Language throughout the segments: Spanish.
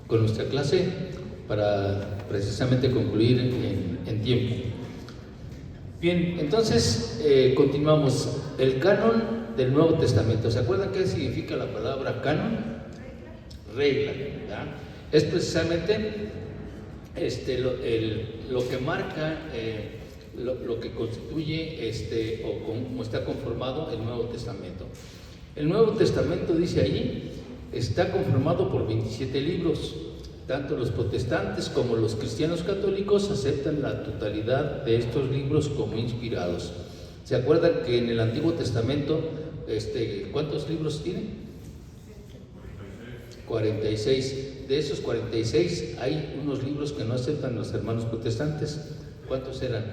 con nuestra clase para precisamente concluir en tiempo. Bien, entonces continuamos. El canon del Nuevo Testamento. ¿Se acuerdan qué significa la palabra canon? Regla, ¿verdad? Es precisamente lo que marca, lo que constituye o cómo está conformado el Nuevo Testamento. El Nuevo Testamento, dice allí, está conformado por 27 libros. Tanto los protestantes como los cristianos católicos aceptan la totalidad de estos libros como inspirados. ¿Se acuerdan que en el Antiguo Testamento, cuántos libros tiene? 46. De esos 46 hay unos libros que no aceptan los hermanos protestantes. ¿Cuántos eran?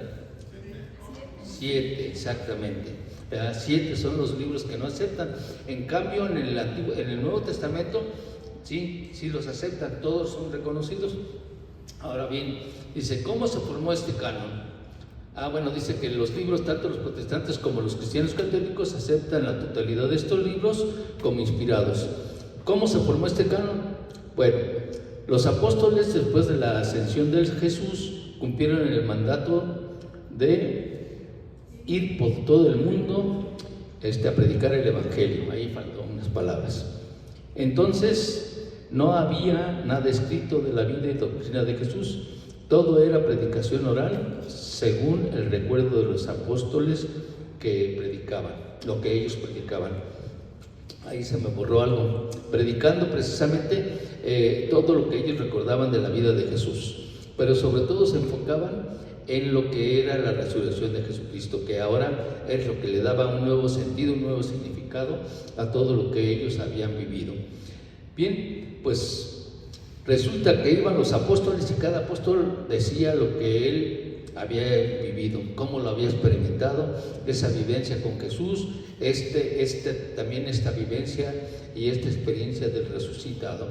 7, exactamente. 7 son los libros que no aceptan. En cambio, en el Nuevo Testamento, sí los aceptan, todos son reconocidos. Ahora bien, dice, ¿cómo se formó este canon? Bueno, dice que los libros, tanto los protestantes como los cristianos católicos, aceptan la totalidad de estos libros como inspirados. ¿Cómo se formó este canon? Bueno, los apóstoles, después de la ascensión de Jesús, cumplieron el mandato de ir por todo el mundo a predicar el Evangelio. Ahí faltó unas palabras. Entonces, no había nada escrito de la vida y doctrina de Jesús. Todo era predicación oral, según el recuerdo de los apóstoles que predicaban, lo que ellos predicaban. Ahí se me borró algo. Predicando precisamente todo lo que ellos recordaban de la vida de Jesús. Pero sobre todo se enfocaban en lo que era la resurrección de Jesucristo, que ahora es lo que le daba un nuevo sentido, un nuevo significado a todo lo que ellos habían vivido. Bien, pues resulta que iban los apóstoles y cada apóstol decía lo que él había vivido, cómo lo había experimentado, esa vivencia con Jesús, también esta vivencia y esta experiencia del resucitado.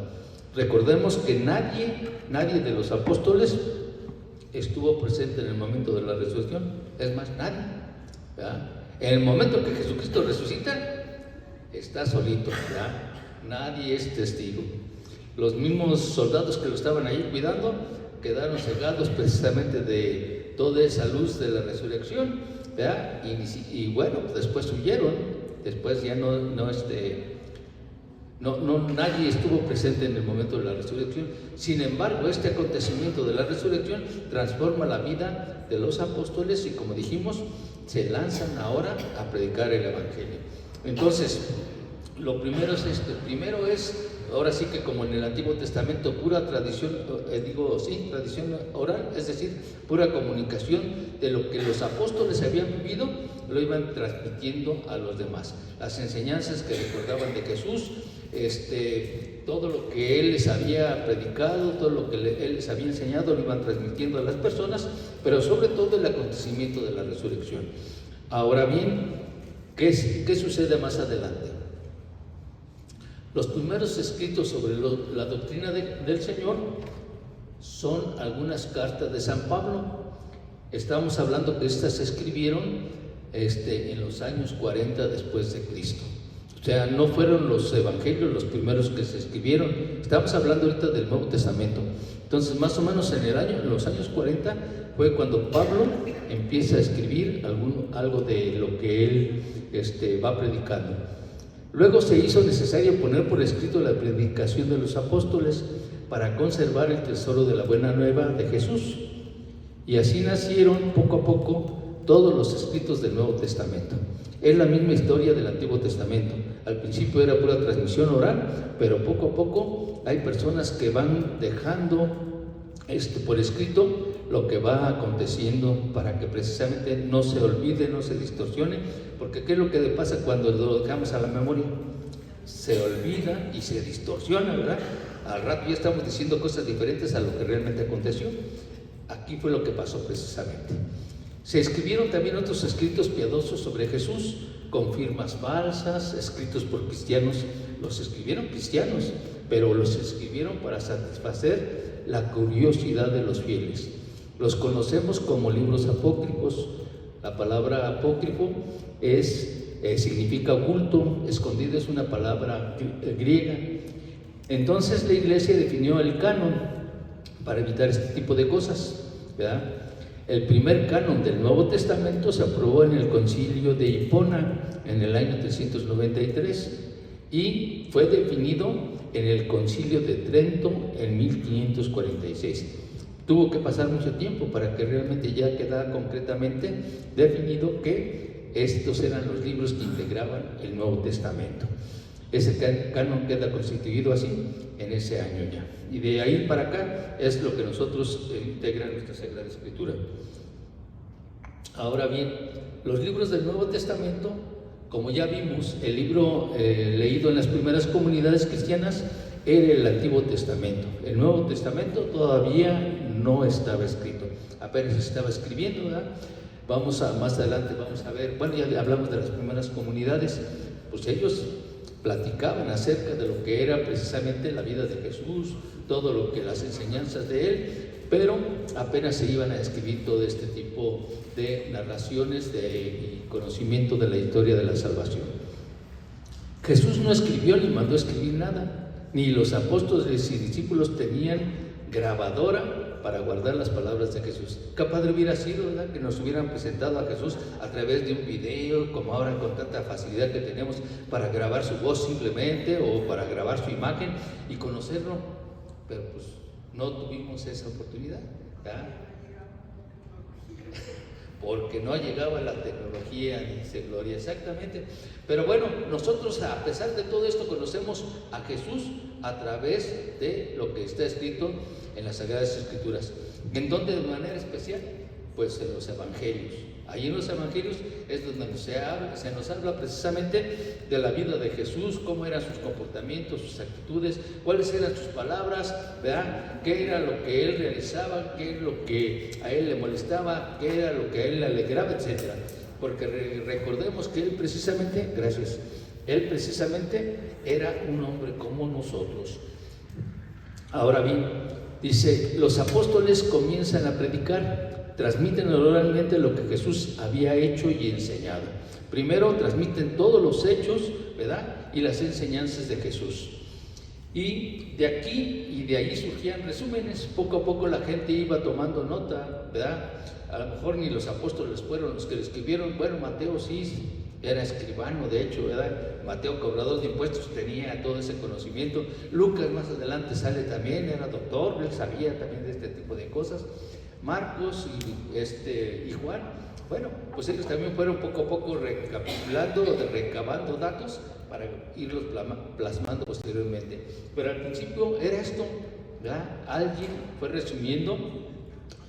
Recordemos que nadie de los apóstoles estuvo presente en el momento de la resurrección. Es más, nadie, ¿verdad? En el momento que Jesucristo resucita, está solito, ¿verdad? Nadie es testigo. Los mismos soldados que lo estaban ahí cuidando quedaron cegados precisamente de toda esa luz de la resurrección, ¿verdad? Y bueno, después huyeron. Después ya nadie estuvo presente en el momento de la resurrección. Sin embargo, este acontecimiento de la resurrección transforma la vida de los apóstoles y, como dijimos, se lanzan ahora a predicar el Evangelio. Entonces, lo primero es primero es, ahora sí que como en el Antiguo Testamento, pura tradición, tradición oral, es decir, pura comunicación de lo que los apóstoles habían vivido, lo iban transmitiendo a los demás. Las enseñanzas que recordaban de Jesús, todo lo que Él les había predicado, todo lo que Él les había enseñado, lo iban transmitiendo a las personas, pero sobre todo el acontecimiento de la resurrección. Ahora bien, ¿qué sucede más adelante? Los primeros escritos sobre la doctrina del Señor son algunas cartas de San Pablo. Estamos hablando que estas se escribieron en los años 40 después de Cristo. O sea, no fueron los evangelios los primeros que se escribieron. Estamos hablando ahorita del Nuevo Testamento. Entonces, más o menos en los años 40 fue cuando Pablo empieza a escribir algo de lo que él va predicando. Luego se hizo necesario poner por escrito la predicación de los apóstoles para conservar el tesoro de la buena nueva de Jesús. Y así nacieron poco a poco todos los escritos del Nuevo Testamento. Es la misma historia del Antiguo Testamento. Al principio era pura transmisión oral, pero poco a poco hay personas que van dejando por escrito lo que va aconteciendo para que precisamente no se olvide, no se distorsione, porque ¿qué es lo que pasa cuando lo dejamos a la memoria? Se olvida y se distorsiona, ¿verdad? Al rato ya estamos diciendo cosas diferentes a lo que realmente aconteció. Aquí fue lo que pasó precisamente. Se escribieron también otros escritos piadosos sobre Jesús, con firmas falsas, escritos por cristianos. Los escribieron cristianos, pero los escribieron para satisfacer la curiosidad de los fieles. Los conocemos como libros apócrifos. La palabra apócrifo significa oculto, escondido, es una palabra griega. Entonces la Iglesia definió el canon para evitar este tipo de cosas, ¿verdad? El primer canon del Nuevo Testamento se aprobó en el Concilio de Hipona en el año 393 y fue definido en el Concilio de Trento en 1546. Tuvo que pasar mucho tiempo para que realmente ya quedara concretamente definido que estos eran los libros que integraban el Nuevo Testamento. Ese canon queda constituido así en ese año ya. Y de ahí para acá es lo que nosotros integra nuestra Sagrada Escritura. Ahora bien, los libros del Nuevo Testamento, como ya vimos, el libro leído en las primeras comunidades cristianas era el Antiguo Testamento. El Nuevo Testamento todavía no estaba escrito, apenas estaba escribiendo, ¿verdad? Más adelante vamos a ver, bueno, ya hablamos de las primeras comunidades, pues ellos platicaban acerca de lo que era precisamente la vida de Jesús, todo lo que las enseñanzas de él, pero apenas se iban a escribir todo este tipo de narraciones y conocimiento de la historia de la salvación. Jesús no escribió ni mandó escribir nada, ni los apóstoles y discípulos tenían grabadora para guardar las palabras de Jesús. Qué padre hubiera sido, ¿verdad?, que nos hubieran presentado a Jesús a través de un video, como ahora con tanta facilidad que tenemos para grabar su voz simplemente o para grabar su imagen y conocerlo, pero pues no tuvimos esa oportunidad, ¿verdad? Porque no llegaba la tecnología ni se gloria exactamente. Pero bueno, nosotros a pesar de todo esto conocemos a Jesús a través de lo que está escrito en las Sagradas Escrituras. ¿En dónde de manera especial? Pues en los Evangelios. Ahí en los Evangelios es donde se nos habla precisamente de la vida de Jesús, cómo eran sus comportamientos, sus actitudes, cuáles eran sus palabras, ¿verdad?, qué era lo que él realizaba, qué es lo que a él le molestaba, qué era lo que a él le alegraba, etc. Porque recordemos que él precisamente era un hombre como nosotros. Ahora bien, dice, los apóstoles comienzan a predicar, transmiten oralmente lo que Jesús había hecho y enseñado. Primero transmiten todos los hechos, ¿verdad?, y las enseñanzas de Jesús. Y de aquí y de ahí surgían resúmenes. Poco a poco la gente iba tomando nota, ¿verdad? A lo mejor ni los apóstoles fueron los que lo escribieron. Bueno, Mateo sí era escribano, de hecho, ¿verdad? Mateo, cobrador de impuestos, tenía todo ese conocimiento. Lucas más adelante sale también, era doctor, él sabía también de este tipo de cosas. Marcos y Juan, bueno, pues ellos también fueron poco a poco recapitulando, recabando datos para irlos plasmando posteriormente. Pero al principio era esto, ¿verdad? Alguien fue resumiendo,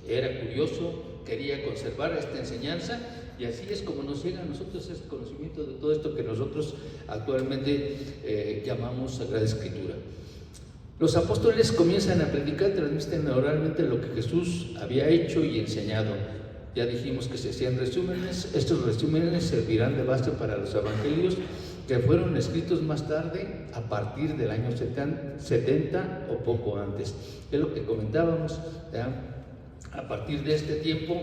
era curioso, quería conservar esta enseñanza, y así es como nos llega a nosotros este conocimiento de todo esto que nosotros actualmente llamamos Sagrada Escritura. Los apóstoles comienzan a predicar, transmiten oralmente lo que Jesús había hecho y enseñado. Ya dijimos que se hacían resúmenes. Estos resúmenes servirán de base para los evangelios que fueron escritos más tarde, a partir del año 70 o poco antes. Es lo que comentábamos, ¿ya? A partir de este tiempo,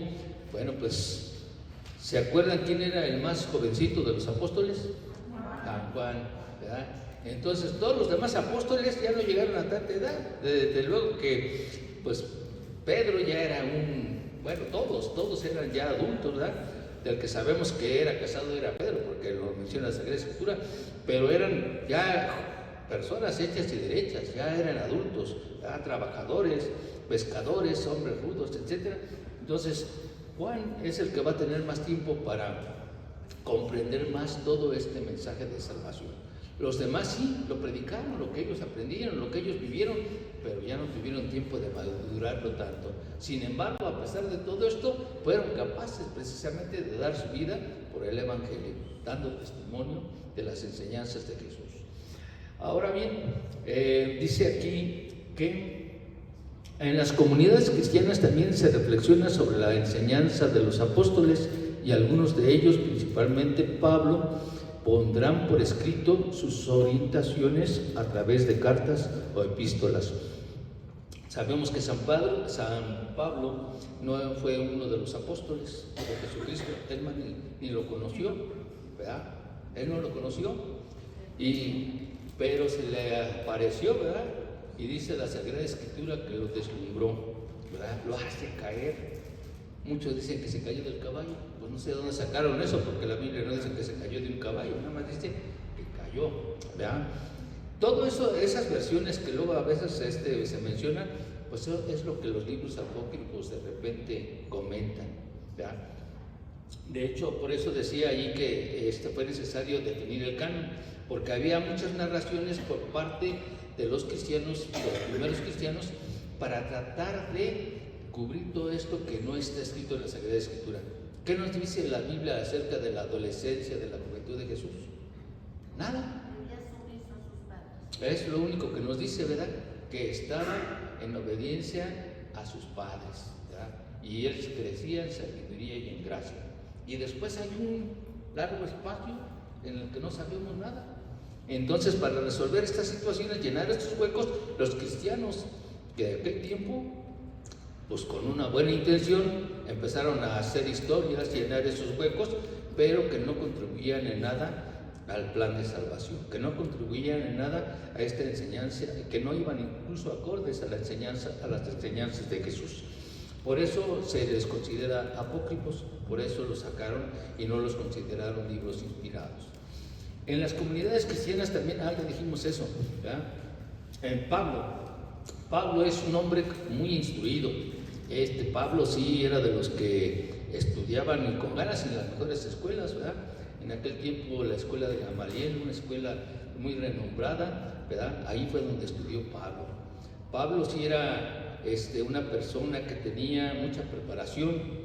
bueno, pues, ¿se acuerdan quién era el más jovencito de los apóstoles? San Juan, ¿verdad? Entonces todos los demás apóstoles ya no llegaron a tanta edad. Desde luego que pues Pedro ya era todos eran ya adultos, ¿verdad? Del que sabemos que era casado era Pedro, porque lo menciona la Sagrada Escritura, pero eran ya personas hechas y derechas, ya eran adultos, ya trabajadores, pescadores, hombres rudos, etc. Entonces Juan es el que va a tener más tiempo para comprender más todo este mensaje de salvación. Los demás sí lo predicaron, lo que ellos aprendieron, lo que ellos vivieron, pero ya no tuvieron tiempo de madurarlo tanto. Sin embargo, a pesar de todo esto, fueron capaces precisamente de dar su vida por el Evangelio, dando testimonio de las enseñanzas de Jesús. Ahora bien, dice aquí que en las comunidades cristianas también se reflexiona sobre la enseñanza de los apóstoles, y algunos de ellos, principalmente Pablo, pondrán por escrito sus orientaciones a través de cartas o epístolas. Sabemos que San Pablo no fue uno de los apóstoles de Jesucristo, él ni lo conoció, ¿verdad? Él no lo conoció, y pero se le apareció, ¿verdad? Y dice la Sagrada Escritura que lo deslumbró, ¿verdad? Lo hace caer. Muchos dicen que se cayó del caballo, pues no sé de dónde sacaron eso, porque la Biblia no dice que se cayó de un caballo, nada más dice que cayó, ¿verdad? Todo eso, esas versiones que luego a veces se mencionan, pues eso es lo que los libros apócrifos de repente comentan, ¿verdad? De hecho, por eso decía allí que fue necesario definir el canon, porque había muchas narraciones por parte de los cristianos, los primeros cristianos, para tratar de cubrir todo esto que no está escrito en la Sagrada Escritura. ¿Qué nos dice la Biblia acerca de la adolescencia, de la juventud de Jesús? Nada. Es lo único que nos dice, ¿verdad? Que estaba en obediencia a sus padres, ¿verdad? Y él crecía en sabiduría y en gracia. Y después hay un largo espacio en el que no sabemos nada. Entonces, para resolver estas situaciones, llenar estos huecos, los cristianos de aquel tiempo, pues con una buena intención, empezaron a hacer historias, llenar esos huecos, pero que no contribuían en nada al plan de salvación, que no contribuían en nada a esta enseñanza, que no iban incluso acordes a la enseñanza, a las enseñanzas de Jesús. Por eso se les considera apócrifos, por eso los sacaron y no los consideraron libros inspirados. En las comunidades cristianas también, ya dijimos eso, ¿verdad? Pablo es un hombre muy instruido. Pablo sí era de los que estudiaban y con ganas en las mejores escuelas, ¿verdad? En aquel tiempo la escuela de Gamaliel, una escuela muy renombrada, ¿verdad? Ahí fue donde estudió Pablo. Pablo sí era una persona que tenía mucha preparación,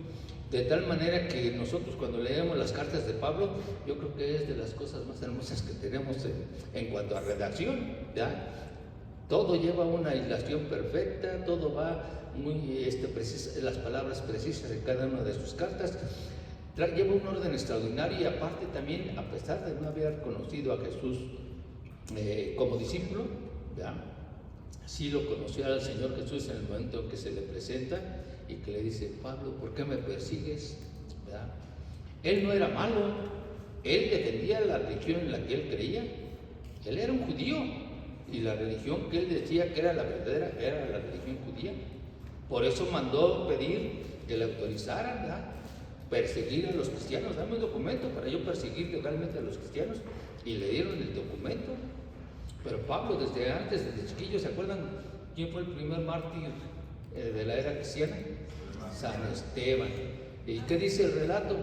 de tal manera que nosotros cuando leemos las cartas de Pablo, yo creo que es de las cosas más hermosas que tenemos en cuanto a redacción, ¿verdad? Todo lleva una hilación perfecta, todo va muy las palabras precisas en cada una de sus cartas. Lleva un orden extraordinario y aparte también, a pesar de no haber conocido a Jesús como discípulo, ¿verdad? Sí lo conoció al Señor Jesús en el momento en que se le presenta y que le dice: Pablo, ¿por qué me persigues? ¿Verdad? Él no era malo, él defendía la religión en la que él creía. Él era un judío y la religión que él decía que era la verdadera era la religión judía. Por eso mandó pedir que le autorizaran, ¿verdad?, perseguir a los cristianos. Dame un documento para yo perseguir legalmente a los cristianos, y le dieron el documento. Pero Pablo desde antes, desde chiquillo, ¿se acuerdan quién fue el primer mártir de la era cristiana? San Esteban. ¿Y qué dice el relato?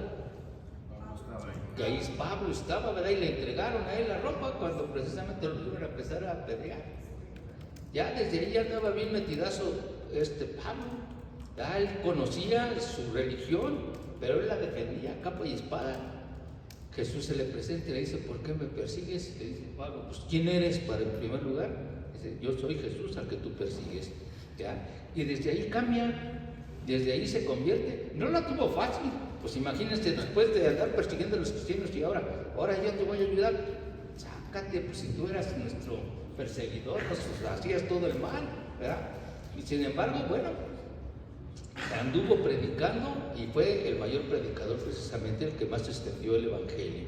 Que ahí Pablo estaba, ¿verdad? Y le entregaron a él la ropa cuando precisamente lo iban a empezar a apedrear. Ya desde ahí ya andaba bien metidazo Pablo. Ya él conocía su religión, pero él la defendía capa y espada. Jesús se le presenta y le dice: ¿por qué me persigues? Le dice Pablo: pues ¿quién eres para en primer lugar? Dice: yo soy Jesús al que tú persigues. ¿Ya? Y desde ahí cambia, desde ahí se convierte. No la tuvo fácil, pues imagínense, después de andar persiguiendo a los cristianos y ahora yo te voy a ayudar. Sácate, pues si tú eras nuestro perseguidor, nos hacías todo el mal, ¿verdad? Y sin embargo, bueno, anduvo predicando y fue el mayor predicador, precisamente el que más extendió el evangelio.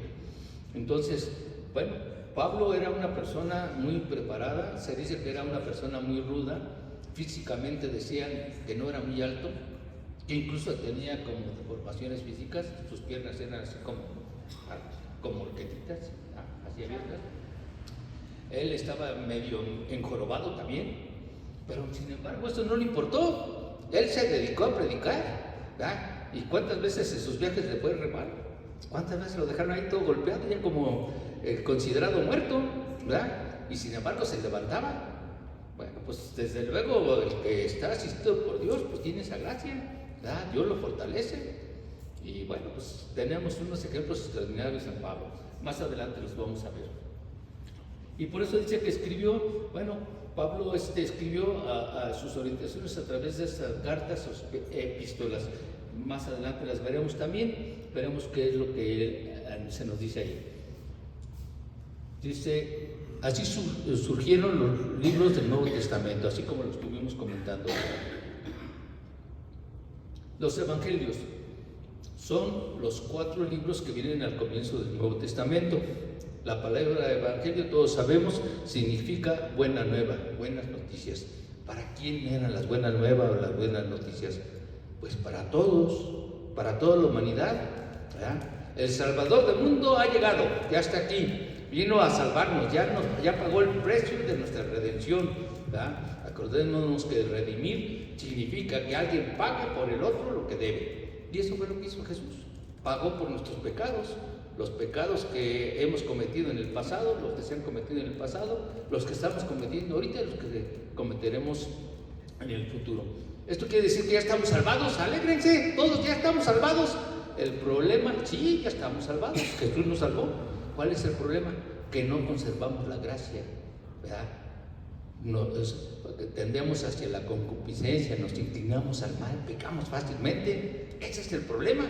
Entonces, bueno, Pablo era una persona muy preparada, se dice que era una persona muy ruda, físicamente decían que no era muy alto, que incluso tenía como deformaciones físicas, sus piernas eran así como horquetitas, así abiertas. Él estaba medio enjorobado también, pero sin embargo eso no le importó. Él se dedicó a predicar, ¿verdad? ¿Y cuántas veces en sus viajes le fue re mal? ¿Cuántas veces lo dejaron ahí todo golpeado, ya como considerado muerto, ¿verdad? Y sin embargo se levantaba. Bueno, pues desde luego el que está asistido por Dios, pues tiene esa gracia, ¿verdad? Dios lo fortalece. Y bueno, pues tenemos unos ejemplos extraordinarios en Pablo. Más adelante los vamos a ver. Y por eso dice que escribió, bueno, Pablo escribió a sus orientaciones a través de estas cartas, sus epístolas. Más adelante las veremos también, veremos qué es lo que se nos dice ahí. Dice: así surgieron los libros del Nuevo Testamento, así como lo estuvimos comentando. Los evangelios son los 4 libros que vienen al comienzo del Nuevo Testamento. La palabra evangelio, todos sabemos, significa buena nueva, buenas noticias. ¿Para quién eran las buenas nuevas o las buenas noticias? Pues para todos, para toda la humanidad, ¿verdad? El Salvador del mundo ha llegado, ya está aquí, vino a salvarnos, ya pagó el precio de nuestra redención, ¿verdad? Acordémonos que redimir significa que alguien pague por el otro lo que debe. Y eso fue lo que hizo Jesús. Pagó por nuestros pecados, los pecados que hemos cometido en el pasado, los que se han cometido en el pasado, los que estamos cometiendo ahorita y los que cometeremos en el futuro. Esto quiere decir que ya estamos salvados. Alégrense, todos ya estamos salvados. El problema, sí, ya estamos salvados, Jesús nos salvó. ¿Cuál es el problema? Que no conservamos la gracia, ¿verdad? Tendemos hacia la concupiscencia, nos inclinamos al mal, pecamos fácilmente. Ese es el problema.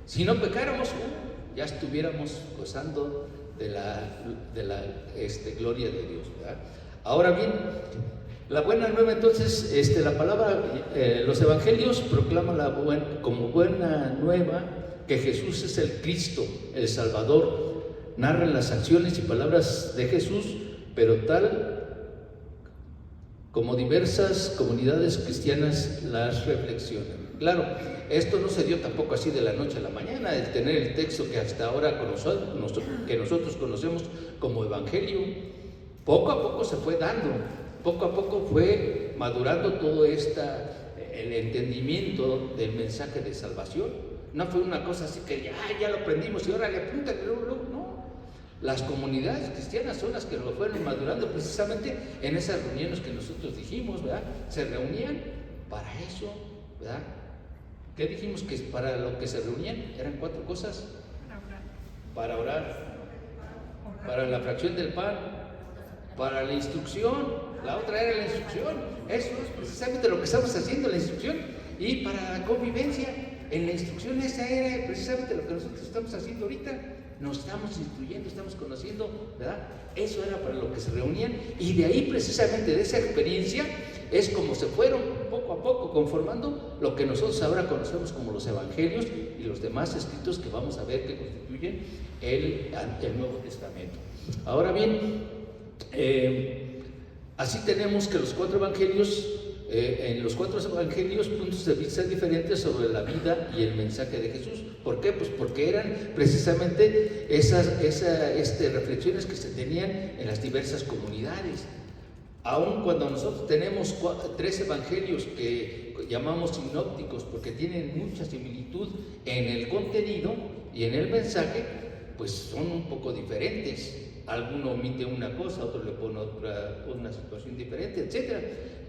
Si no pecáramos, ya estuviéramos gozando de la gloria de Dios, ¿verdad? Ahora bien, la buena nueva, entonces, la palabra, los evangelios proclaman como buena nueva que Jesús es el Cristo, el Salvador. Narran las acciones y palabras de Jesús, pero tal como diversas comunidades cristianas las reflexionan. Claro, esto no se dio tampoco así de la noche a la mañana, el tener el texto que hasta ahora que nosotros conocemos como evangelio. Poco a poco se fue dando, poco a poco fue madurando todo el entendimiento del mensaje de salvación. No fue una cosa así que ya lo aprendimos y ahora le apunta que luego, no. Las comunidades cristianas son las que lo fueron madurando precisamente en esas reuniones que nosotros dijimos, ¿verdad? Se reunían para eso, ¿verdad? ¿Qué dijimos que para lo que se reunían? Eran 4 cosas. Para orar, para la fracción del pan, para la instrucción, la otra era la instrucción. Eso es precisamente lo que estamos haciendo, la instrucción. Y para la convivencia, en la instrucción esa era precisamente lo que nosotros estamos haciendo ahorita. Nos estamos instruyendo, estamos conociendo, ¿verdad? Eso era para lo que se reunían, y de ahí precisamente de esa experiencia es como se fueron poco a poco conformando lo que nosotros ahora conocemos como los evangelios y los demás escritos que vamos a ver que constituyen el Nuevo Testamento. Ahora bien, así tenemos que los 4 evangelios, en los 4 evangelios, puntos de vista diferentes sobre la vida y el mensaje de Jesús. ¿Por qué? Pues porque eran precisamente esas reflexiones que se tenían en las diversas comunidades. Aun cuando nosotros tenemos 3 evangelios que llamamos sinópticos porque tienen mucha similitud en el contenido y en el mensaje, pues son un poco diferentes. Alguno omite una cosa, otro le pone una situación diferente, etc.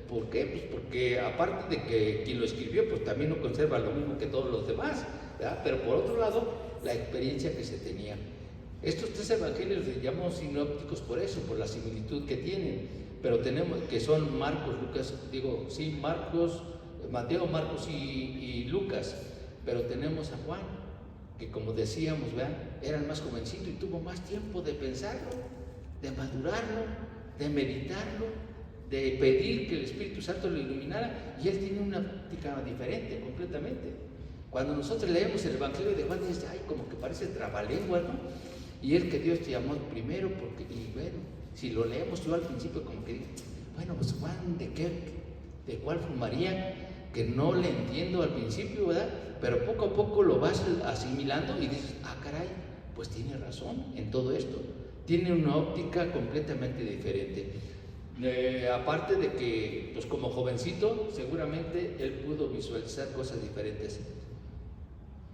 ¿Por qué? Pues porque aparte de que quien lo escribió, pues también no conserva lo mismo que todos los demás, ¿verdad? Pero por otro lado, la experiencia que se tenía. Estos 3 evangelios les llamamos sinópticos por eso, por la similitud que tienen. Pero tenemos que son Marcos, Lucas, Marcos, Mateo, Marcos y Lucas. Pero tenemos a Juan, que como decíamos, ¿verdad? Era el más jovencito y tuvo más tiempo de pensarlo, de madurarlo, de meditarlo, de pedir que el Espíritu Santo lo iluminara, y él tiene una práctica diferente completamente. Cuando nosotros leemos el Evangelio de Juan, dice, ay, como que parece trabalengua, ¿no? Y él que Dios te llamó primero, y bueno, si lo leemos yo al principio como que digo, bueno, pues Juan, ¿de cuál fumaría? Que no le entiendo al principio, ¿verdad? Pero poco a poco lo vas asimilando y dices, caray, pues tiene razón en todo esto. Tiene una óptica completamente diferente. Aparte de que, pues como jovencito, seguramente él pudo visualizar cosas diferentes.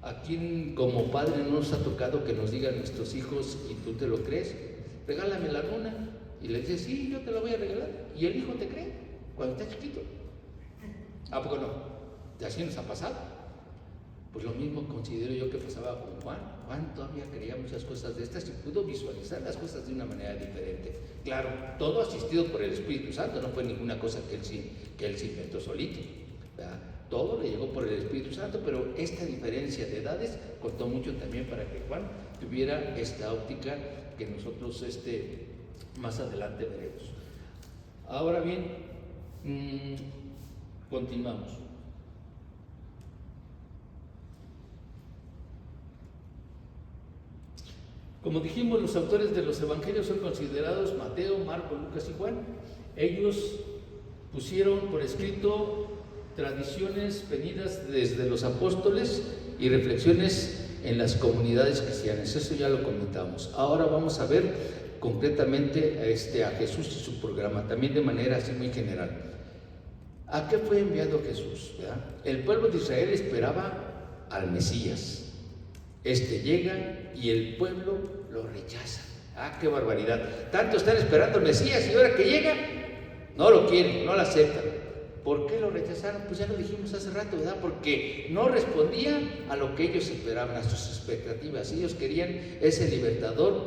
¿A quién como padre no nos ha tocado que nos digan nuestros hijos, y tú te lo crees? Regálame la luna. Y le dices, sí, yo te la voy a regalar. Y el hijo te cree cuando está chiquito. ¿A poco no? Así nos ha pasado. Pues lo mismo considero yo que pasaba con Juan. Juan todavía creía muchas cosas de estas y pudo visualizar las cosas de una manera diferente. Claro, todo asistido por el Espíritu Santo, no fue ninguna cosa que él se inventó solito, ¿verdad? Todo le llegó por el Espíritu Santo, pero esta diferencia de edades contó mucho también para que Juan tuviera esta óptica que nosotros más adelante veremos. Ahora bien, continuamos. Como dijimos, los autores de los evangelios son considerados Mateo, Marcos, Lucas y Juan. Ellos pusieron por escrito tradiciones venidas desde los apóstoles y reflexiones en las comunidades cristianas. Eso ya lo comentamos. Ahora vamos a ver concretamente a Jesús y su programa, también de manera así muy general. ¿A qué fue enviado Jesús? ¿Verdad? El pueblo de Israel esperaba al Mesías. Llega y el pueblo lo rechaza. ¡Ah, qué barbaridad! Tanto están esperando al Mesías y ahora que llega, no lo quieren, no lo aceptan. ¿Por qué lo rechazaron? Pues ya lo dijimos hace rato, ¿verdad? Porque no respondía a lo que ellos esperaban, a sus expectativas. Ellos querían ese libertador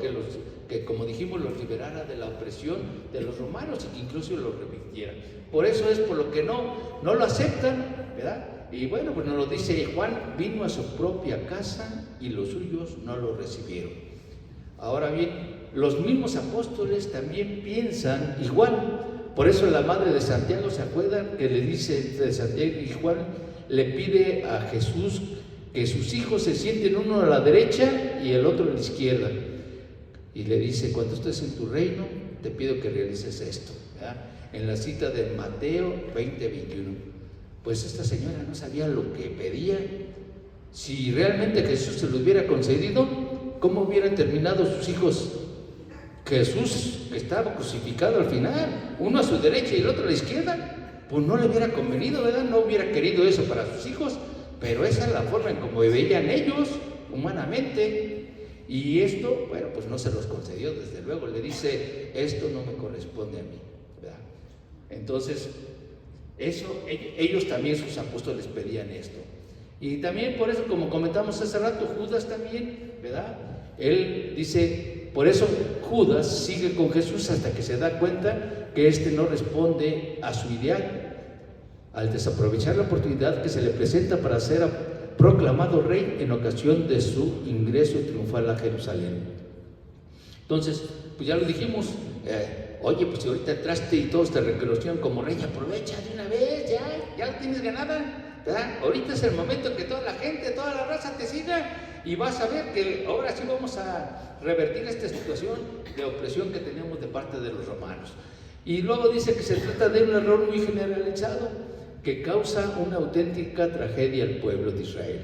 que como dijimos, los liberara de la opresión de los romanos y que incluso los revirtiera. Por eso es por lo que no lo aceptan, ¿verdad? Y bueno, pues nos lo dice Juan, vino a su propia casa y los suyos no lo recibieron. Ahora bien, los mismos apóstoles también piensan igual. Por eso la madre de Santiago, ¿se acuerdan? Que le dice de Santiago y Juan, le pide a Jesús que sus hijos se sienten uno a la derecha y el otro a la izquierda. Y le dice, cuando estés en tu reino, te pido que realices esto, ¿verdad? En la cita de Mateo 20:21. Pues esta señora no sabía lo que pedía. Si realmente Jesús se lo hubiera concedido, ¿cómo hubieran terminado sus hijos? Jesús, que estaba crucificado al final, uno a su derecha y el otro a la izquierda, pues no le hubiera convenido, ¿verdad? No hubiera querido eso para sus hijos, pero esa es la forma en como veían ellos, humanamente. Y esto, bueno, pues no se los concedió, desde luego. Le dice, esto no me corresponde a mí, ¿verdad? Entonces, ellos también, sus apóstoles, pedían esto. Y también por eso, como comentamos hace rato, Judas también, ¿verdad? Él dice, por eso Judas sigue con Jesús hasta que se da cuenta que no responde a su ideal, al desaprovechar la oportunidad que se le presenta para ser proclamado rey en ocasión de su ingreso triunfal a Jerusalén. Entonces, pues ya lo dijimos, oye, pues si ahorita entraste y todos te reconocieron como rey, aprovecha de una vez, ya lo tienes ganada, ¿verdad? Ahorita es el momento que toda la gente, toda la raza te siga y vas a ver que ahora sí vamos a revertir esta situación de opresión que tenemos de parte de los romanos. Y luego dice que se trata de un error muy generalizado que causa una auténtica tragedia al pueblo de Israel,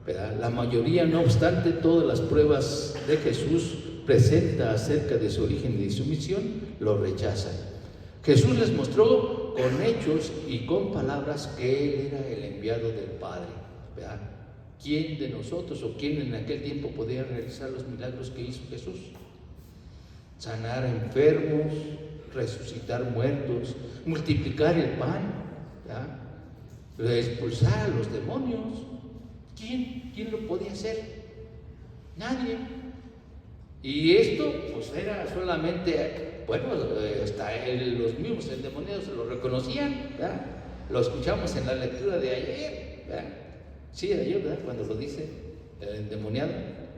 ¿verdad? La mayoría, no obstante, todas las pruebas de Jesús presenta acerca de su origen y de su misión, lo rechazan. Jesús les mostró con hechos y con palabras que Él era el enviado del Padre, ¿verdad? ¿Quién de nosotros o quién en aquel tiempo podía realizar los milagros que hizo Jesús? Sanar a enfermos, resucitar muertos, multiplicar el pan, ¿verdad? Expulsar a los demonios. ¿Quién lo podía hacer? Nadie. Y esto pues era solamente, bueno, hasta los mismos endemoniados lo reconocían, ¿verdad? Lo escuchamos en la lectura de ayer, ¿verdad? Sí, ayer, ¿verdad? Cuando lo dice el endemoniado,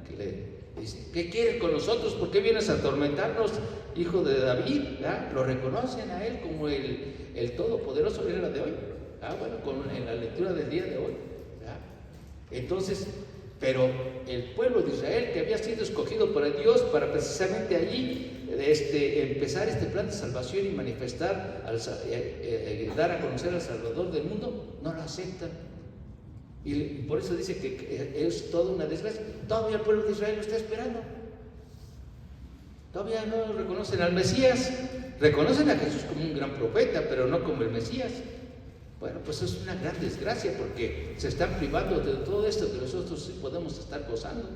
que le dice, ¿qué quieres con nosotros? ¿Por qué vienes a atormentarnos, hijo de David? ¿Verdad? Lo reconocen a él como el todopoderoso era de hoy, ¿verdad? Bueno, en la lectura del día de hoy, ¿verdad? Entonces, pero el pueblo de Israel, que había sido escogido por Dios para precisamente allí empezar este plan de salvación y manifestar, dar a conocer al Salvador del mundo, no lo aceptan. Y por eso dice que es toda una desgracia. Todavía el pueblo de Israel lo está esperando. Todavía no reconocen al Mesías. Reconocen a Jesús como un gran profeta, pero no como el Mesías. Bueno, pues es una gran desgracia porque se están privando de todo esto que nosotros sí podemos estar gozando,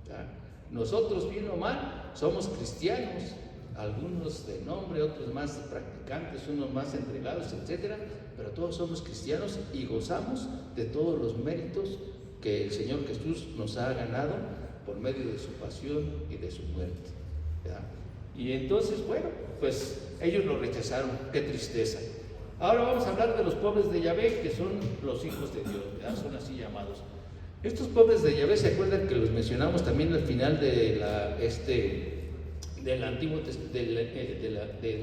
¿verdad? Nosotros, bien o mal, somos cristianos, algunos de nombre, otros más practicantes, unos más entregados, etcétera, pero todos somos cristianos y gozamos de todos los méritos que el Señor Jesús nos ha ganado por medio de su pasión y de su muerte, ¿verdad? Y entonces, bueno, pues ellos lo rechazaron, qué tristeza. Ahora vamos a hablar de los pobres de Yahvé, que son los hijos de Dios, ¿verdad? Son así llamados. Estos pobres de Yahvé, ¿se acuerdan que los mencionamos también al final de la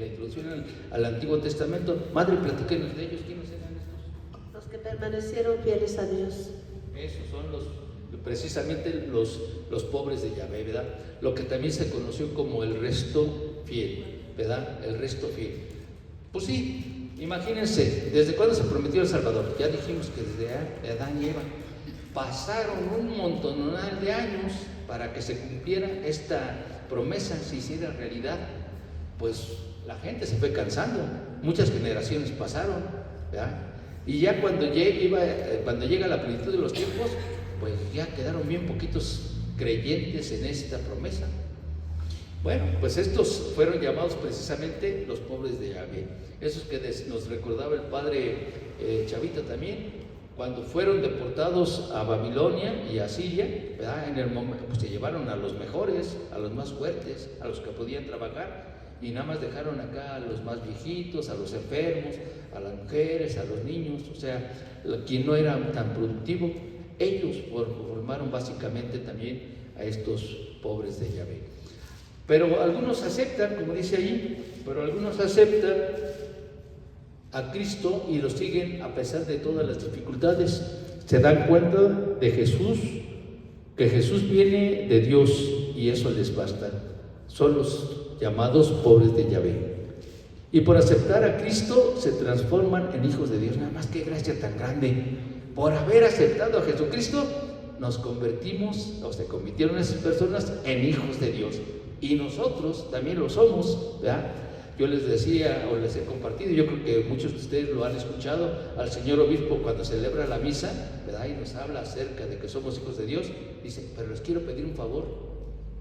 introducción al Antiguo Testamento? Madre, platíquenos de ellos, ¿quiénes eran estos? Los que permanecieron fieles a Dios. Esos son los precisamente los pobres de Yahvé, ¿verdad? Lo que también se conoció como el resto fiel, ¿verdad? El resto fiel. Pues sí, imagínense, ¿desde cuándo se prometió el Salvador? Ya dijimos que desde Adán y Eva. Pasaron un montón de años para que se cumpliera esta promesa, se hiciera realidad. Pues la gente se fue cansando, muchas generaciones pasaron, ¿verdad? Y ya cuando llega la plenitud de los tiempos, pues ya quedaron bien poquitos creyentes en esta promesa. Bueno, pues estos fueron llamados precisamente los pobres de Yahvé, esos que nos recordaba el padre Chavita también, cuando fueron deportados a Babilonia y a Siria, ¿verdad? En el momento, pues se llevaron a los mejores, a los más fuertes, a los que podían trabajar, y nada más dejaron acá a los más viejitos, a los enfermos, a las mujeres, a los niños, o sea, quien no era tan productivo. Ellos formaron básicamente también a estos pobres de Yahvé. Pero algunos aceptan, como dice ahí, pero algunos aceptan a Cristo y lo siguen a pesar de todas las dificultades. Se dan cuenta de Jesús, que Jesús viene de Dios y eso les basta. Son los llamados pobres de Yahvé. Y por aceptar a Cristo se transforman en hijos de Dios. Nada más, qué gracia tan grande. Por haber aceptado a Jesucristo, nos convertimos, o se convirtieron esas personas en hijos de Dios. Y nosotros también lo somos, ¿verdad? Yo les decía, o les he compartido, yo creo que muchos de ustedes lo han escuchado, al señor obispo cuando celebra la misa, ¿verdad? Y nos habla acerca de que somos hijos de Dios, dice, pero les quiero pedir un favor.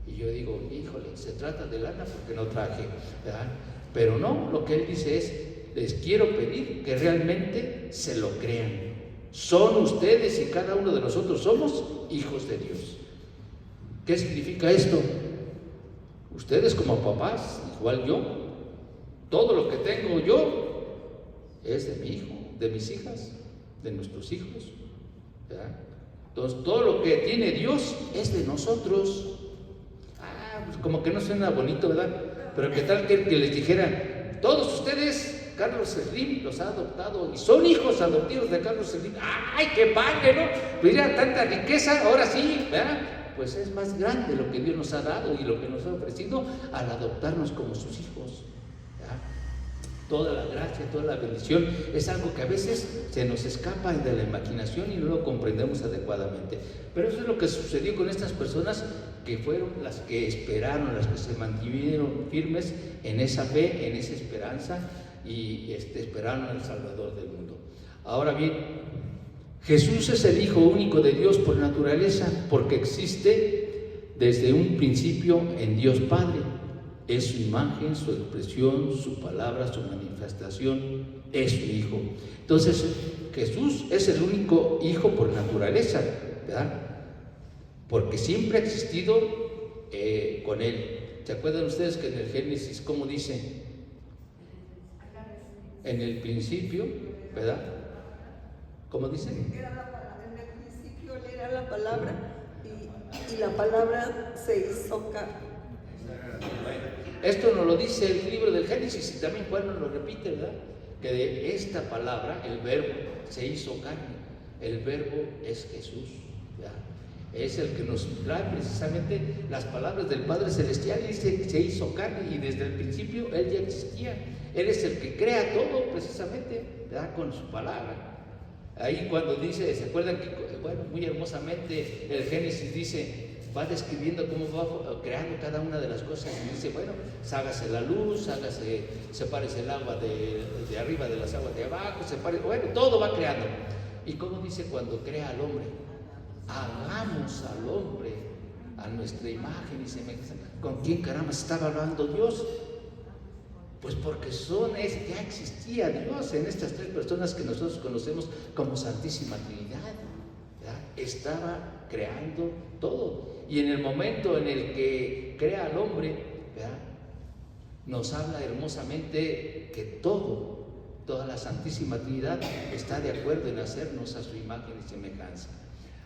Y yo digo, híjole, se trata de lana porque no traje, ¿verdad? Pero no, lo que él dice es, les quiero pedir que realmente se lo crean. Son ustedes y cada uno de nosotros somos hijos de Dios. ¿Qué significa esto? Ustedes como papás, igual yo, todo lo que tengo yo es de mi hijo, de mis hijas, de nuestros hijos, ¿verdad? Entonces todo lo que tiene Dios es de nosotros. Pues como que no suena bonito, ¿verdad? Pero qué tal que les dijera, todos ustedes, Carlos Slim los ha adoptado y son hijos adoptivos de Carlos Slim. ¡Ay, qué padre!, ¿no? Pues ya tanta riqueza, ahora sí, ¿verdad? Pues es más grande lo que Dios nos ha dado y lo que nos ha ofrecido al adoptarnos como sus hijos, ¿verdad? Toda la gracia, toda la bendición es algo que a veces se nos escapa de la imaginación y no lo comprendemos adecuadamente. Pero eso es lo que sucedió con estas personas que fueron las que esperaron, las que se mantuvieron firmes en esa fe, en esa esperanza y esperaron al Salvador del mundo. Ahora bien, Jesús es el Hijo único de Dios por naturaleza, porque existe desde un principio en Dios Padre. Es su imagen, su expresión, su palabra, su manifestación, es su Hijo. Entonces, Jesús es el único Hijo por naturaleza, ¿verdad? Porque siempre ha existido con Él. ¿Se acuerdan ustedes que en el Génesis, cómo dice? En el principio, ¿verdad? ¿Cómo dice? En el principio era la palabra y la palabra se hizo carne. Bueno, esto nos lo dice el libro del Génesis y también Juan nos lo repite, ¿verdad? Que de esta palabra, el verbo, se hizo carne. El verbo es Jesús, ¿verdad? Es el que nos trae precisamente las palabras del Padre Celestial y se hizo carne y desde el principio Él ya existía. Él es el que crea todo precisamente, ¿verdad? Con su palabra. Ahí cuando dice, ¿se acuerdan que, bueno, muy hermosamente el Génesis dice, va describiendo cómo va creando cada una de las cosas y dice, bueno, hágase la luz, sepárese el agua de arriba de las aguas de abajo, bueno, todo va creando. ¿Y cómo dice cuando crea al hombre? Hagamos al hombre a nuestra imagen y semejanza. ¿Con quién caramba estaba hablando Dios? Pues porque ya existía Dios en estas tres personas que nosotros conocemos como Santísima Trinidad, ¿verdad? Estaba creando todo. Y en el momento en el que crea al hombre, ¿verdad? Nos habla hermosamente que toda la Santísima Trinidad está de acuerdo en hacernos a su imagen y semejanza.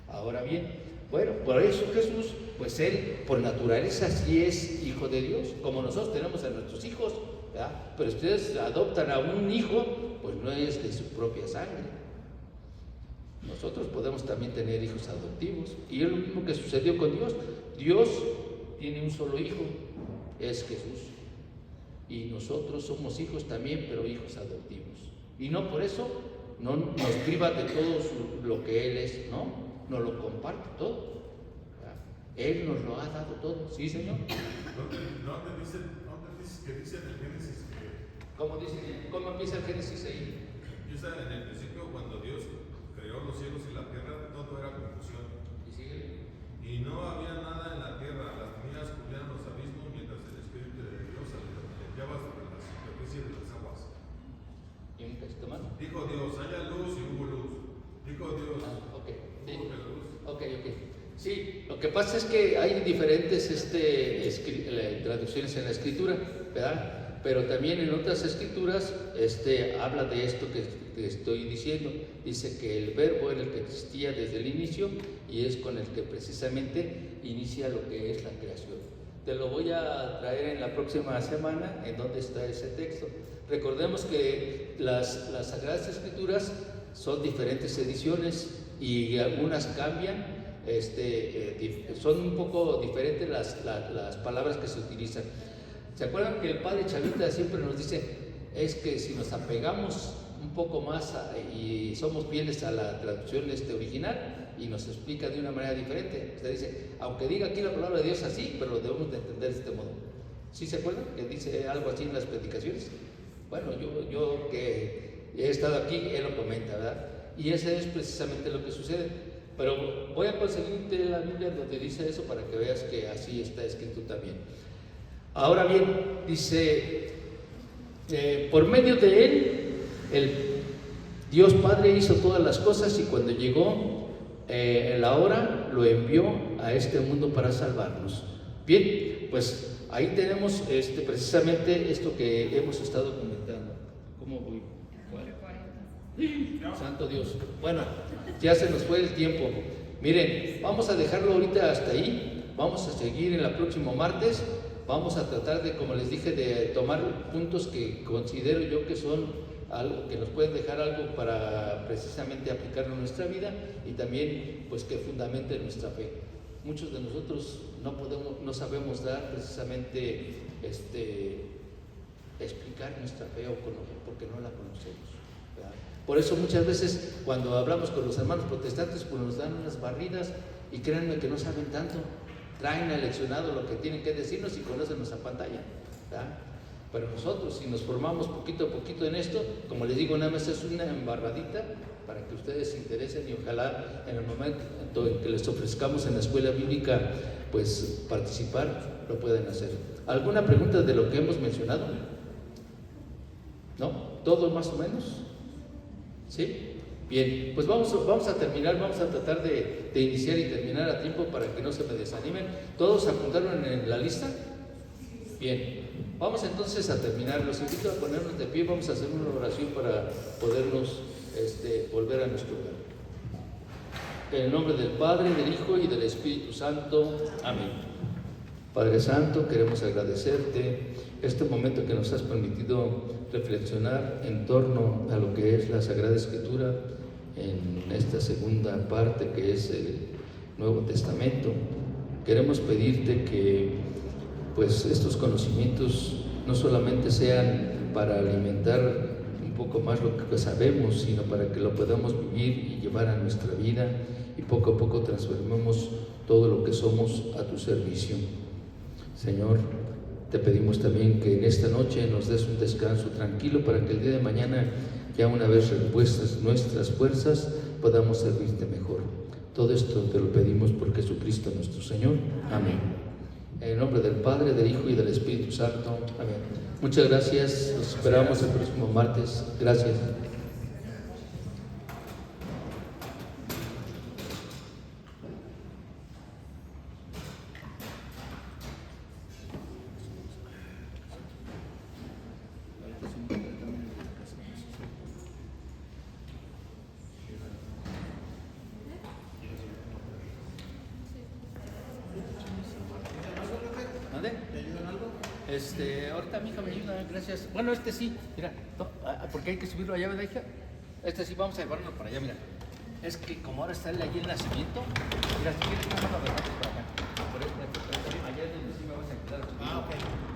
Ahora bien, bueno, por eso Jesús, pues Él por naturaleza sí es Hijo de Dios, como nosotros tenemos a nuestros hijos, ¿verdad? Pero ustedes adoptan a un hijo, pues no es de su propia sangre. Nosotros podemos también tener hijos adoptivos, y es lo mismo que sucedió con Dios. Dios tiene un solo hijo, es Jesús, y nosotros somos hijos también, pero hijos adoptivos, y no por eso no nos priva de todo lo que Él es, no, nos lo comparte todo. Él nos lo ha dado todo, ¿sí, Señor? ¿Dónde dice que dice en el Génesis que... ¿Cómo empieza el Génesis ahí? Empieza en el principio cuando Dios creó los cielos y la tierra, todo era confusión. ¿Y sigue? Y no había nada en la tierra, las tinieblas cubrían los abismos, mientras el Espíritu de Dios aleteaba sobre la superficie de las aguas. ¿Y un texto más? Dijo Dios, haya luz y hubo luz. Dijo Dios, Ok. Sí. hubo luz. Ok. Sí, lo que pasa es que hay diferentes traducciones en la escritura, ¿verdad? Pero también en otras escrituras habla de esto que estoy diciendo. Dice que el verbo era el que existía desde el inicio y es con el que precisamente inicia lo que es la creación. Te lo voy a traer en la próxima semana, en donde está ese texto. Recordemos que las Sagradas Escrituras son diferentes ediciones y algunas cambian. Son un poco diferentes las palabras que se utilizan. ¿Se acuerdan que el padre Chavita siempre nos dice, es que si nos apegamos un poco más y somos fieles a la traducción original y nos explica de una manera diferente? Usted dice, aunque diga aquí la palabra de Dios así, pero lo debemos de entender de este modo. ¿Sí se acuerdan que dice algo así en las predicaciones? Bueno, yo que he estado aquí, él lo comenta, ¿verdad? Y ese es precisamente lo que sucede. Pero voy a conseguirte la Biblia donde dice eso para que veas que así está escrito también. Ahora bien, dice, por medio de Él, el Dios Padre hizo todas las cosas y cuando llegó la hora, lo envió a este mundo para salvarnos. Bien, pues ahí tenemos precisamente esto que hemos estado comentando. ¿Cómo voy? Santo Dios. Bueno, ya se nos fue el tiempo. Miren, vamos a dejarlo ahorita hasta ahí. Vamos a seguir en el próximo martes. Vamos a tratar de, como les dije, de tomar puntos que considero yo que son algo que nos pueden dejar algo para precisamente aplicarlo en nuestra vida y también pues que fundamente nuestra fe. Muchos de nosotros no sabemos dar precisamente explicar nuestra fe porque no la conocemos, ¿verdad? Por eso muchas veces cuando hablamos con los hermanos protestantes pues nos dan unas barridas y créanme que no saben tanto, traen aleccionado lo que tienen que decirnos y con eso nos apantallan, ¿verdad? Pero nosotros si nos formamos poquito a poquito en esto, como les digo, nada más es una embarradita para que ustedes se interesen y ojalá en el momento en que les ofrezcamos en la escuela bíblica pues participar, lo pueden hacer. ¿Alguna pregunta de lo que hemos mencionado? ¿No? ¿Todo más o menos? ¿Sí? Bien, pues vamos a terminar, vamos a tratar de iniciar y terminar a tiempo para que no se me desanimen. ¿Todos apuntaron en la lista? Bien, vamos entonces a terminar. Los invito a ponernos de pie, vamos a hacer una oración para podernos volver a nuestro hogar. En el nombre del Padre, del Hijo y del Espíritu Santo. Amén. Padre Santo, queremos agradecerte este momento que nos has permitido reflexionar en torno a lo que es la Sagrada Escritura en esta segunda parte que es el Nuevo Testamento. Queremos pedirte que pues estos conocimientos no solamente sean para alimentar un poco más lo que sabemos, sino para que lo podamos vivir y llevar a nuestra vida y poco a poco transformemos todo lo que somos a tu servicio. Señor, te pedimos también que en esta noche nos des un descanso tranquilo para que el día de mañana, ya una vez repuestas nuestras fuerzas, podamos servirte mejor. Todo esto te lo pedimos por Jesucristo nuestro Señor. Amén. En el nombre del Padre, del Hijo y del Espíritu Santo. Amén. Muchas gracias. Nos esperamos el próximo martes. Gracias. Ahorita mi hija me ayuda, gracias. Bueno, sí, mira, no, porque hay que subirlo allá, ¿verdad, hija? Sí, vamos a llevarlo para allá, mira. es que como ahora está allí el nacimiento, mira, si quieres, vamos a ver por acá. Por ayer donde sí me vas a quedar. Ah, ok.